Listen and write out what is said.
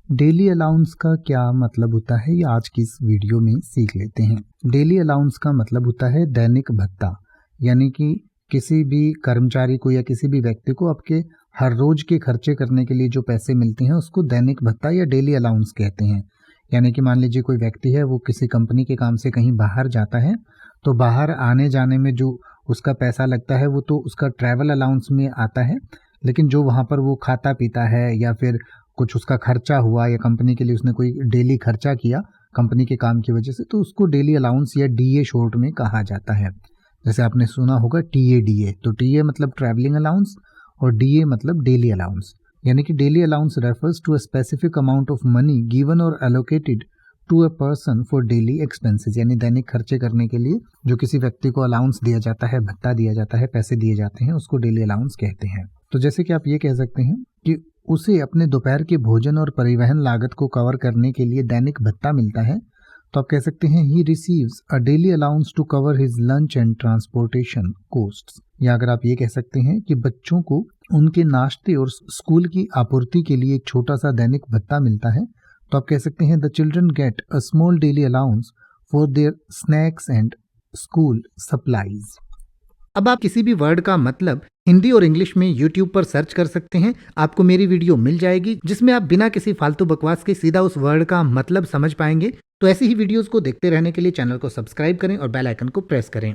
Daily allowance का क्या मतलब होता है, ये आज की इस वीडियो में सीख लेते हैं। डेली अलाउंस का मतलब होता है दैनिक भत्ता, यानी कि किसी भी कर्मचारी को या किसी भी व्यक्ति को आपके हर रोज के खर्चे करने के लिए जो पैसे मिलते हैं उसको दैनिक भत्ता या डेली अलाउंस कहते हैं। यानी कि मान लीजिए कोई व्यक्ति है, वो किसी कंपनी के काम से कहीं बाहर जाता है, तो बाहर आने जाने में जो उसका पैसा लगता है वो तो उसका ट्रैवल अलाउंस में आता है, लेकिन जो वहाँ पर वो खाता पीता है या फिर कुछ उसका खर्चा हुआ या कंपनी के लिए उसने कोई डेली खर्चा किया कंपनी के काम की वजह से, तो उसको डेली अलाउंस या डीए शॉर्ट में कहा जाता है। जैसे आपने सुना होगा टीए डीए, तो टीए मतलब ट्रैवलिंग अलाउंस और डीए मतलब डेली अलाउंस। यानी कि daily allowance refers to a specific amount of money given और allocated to a person for daily expenses, यानी दैनिक खर्चे करने के लिए जो किसी व्यक्ति को अलाउंस दिया जाता है, भत्ता दिया जाता है, पैसे दिए जाते हैं, उसको डेली अलाउंस कहते हैं। तो जैसे कि आप ये कह सकते हैं कि उसे अपने दोपहर के भोजन और परिवहन लागत को कवर करने के लिए दैनिक भत्ता मिलता है, तो आप कह सकते हैं he receives a daily allowance to cover his lunch and transportation costs. या अगर आप ये कह सकते हैं कि बच्चों को उनके नाश्ते और स्कूल की आपूर्ति के लिए एक छोटा सा दैनिक भत्ता मिलता है, तो आप कह सकते हैं the children get a small daily allowance for their snacks and school supplies. अब आप किसी भी वर्ड का मतलब हिंदी और इंग्लिश में YouTube पर सर्च कर सकते हैं, आपको मेरी वीडियो मिल जाएगी जिसमें आप बिना किसी फालतू बकवास के सीधा उस वर्ड का मतलब समझ पाएंगे। तो ऐसी ही वीडियोस को देखते रहने के लिए चैनल को सब्सक्राइब करें और बेल आइकन को प्रेस करें।